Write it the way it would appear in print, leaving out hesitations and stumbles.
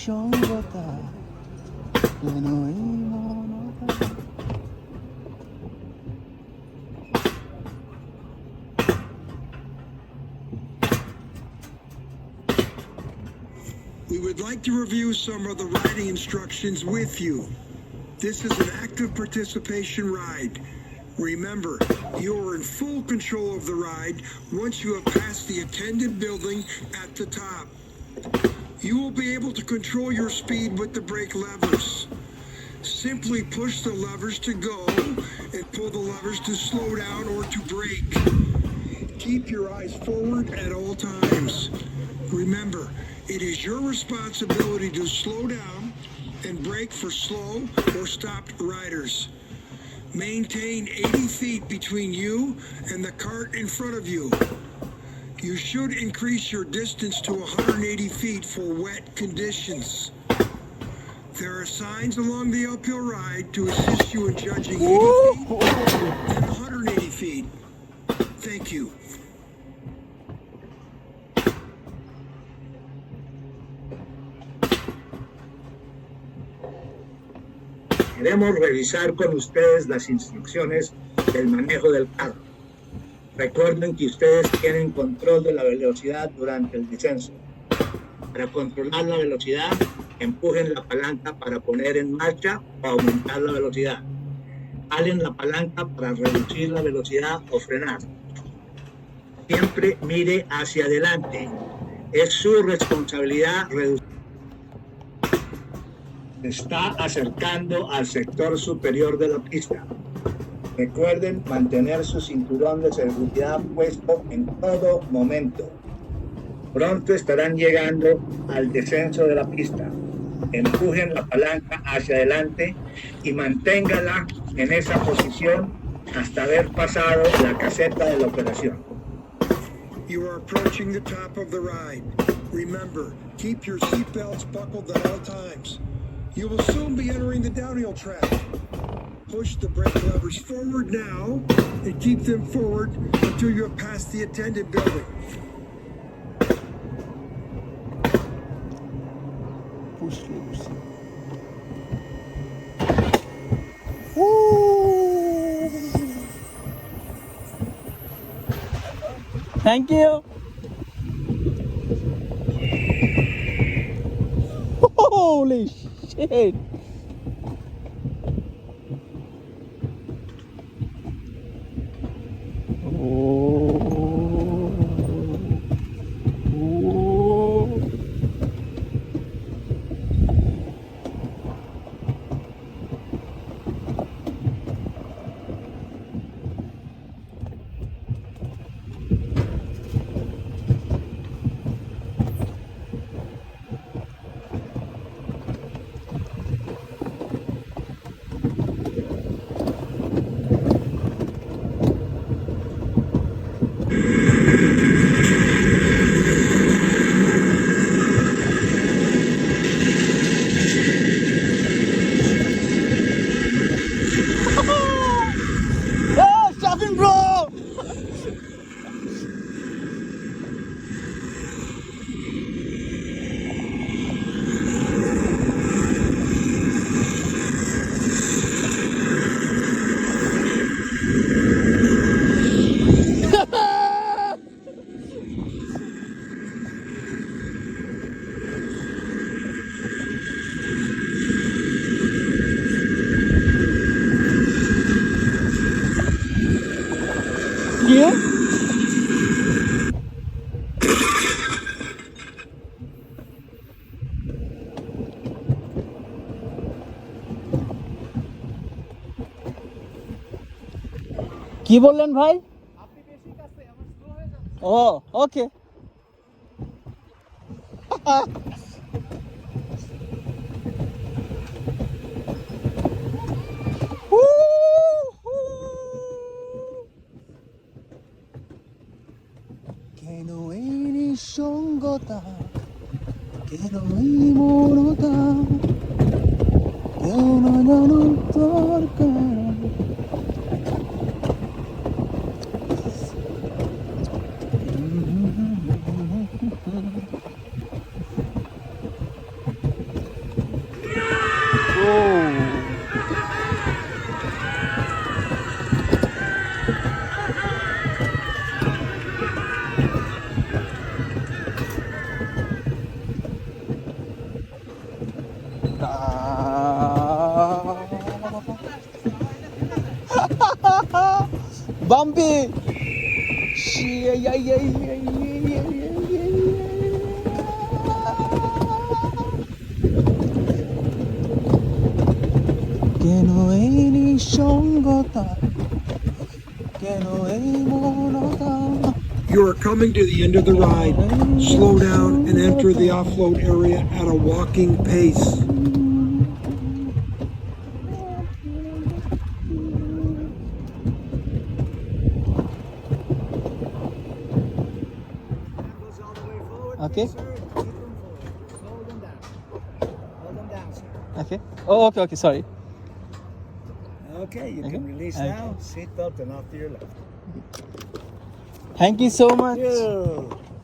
সঙ্গতা কেন এই মনতা। We would like to review some of the riding instructions with you. This is an active participation ride. Remember, you are in full control of the ride once you have passed the attendant building at the top. You will be able to control your speed with the brake levers. Simply push the levers to go and pull the levers to slow down or to brake. Keep your eyes forward at all times. Remember, it is your responsibility to slow down and brake for slow or stopped riders. Maintain 80 feet between you and the cart in front of you. You should increase your distance to 180 feet for wet conditions. There are signs along the uphill ride to assist you in judging 80 feet and 180 feet. Thank you. Queremos revisar con ustedes las instrucciones del manejo del carro. Recuerden que ustedes tienen control de la velocidad durante el descenso. Para controlar la velocidad, empujen la palanca para poner en marcha o aumentar la velocidad. Jalen la palanca para reducir la velocidad o frenar. Siempre mire hacia adelante. Es su responsabilidad reducir. Está acercando al sector superior de la pista. Recuerden mantener su cinturón de seguridad puesto en todo momento. Pronto estarán llegando al descenso de la pista. Empujen la palanca hacia adelante y manténgala en esa posición hasta haber pasado la caseta de la operación. You are approaching the top of the ride. Remember, keep your seatbelts buckled at all times. You will soon be entering the downhill track. Push the brake levers forward now and keep them forward until you have passed the attendant building. Push levers. Thank you. Holy shit. Yeah. কি বললেন ভাই? আপনি বেশি কাছে আমার slow হয়ে যাচ্ছে। ও ওকে। কেন এই নিঃসঙ্গতা, কেন এই মনতা, কেউ না জানো দরকার। Bumpy. Yeah, yeah, yeah, yeah, yeah, yeah, কেন এই নিঃসঙ্গতা কেন এই মৌনতা You are coming to the end of the ride. Slow down and enter the offload area at a walking pace. Okay. Sir, keep them forward. Hold them down. Hold them down, sir. Okay. Oh, okay, okay, sorry. Okay, you Okay. can release Okay. now. Seatbelt and off to your left. Thank you so much. You.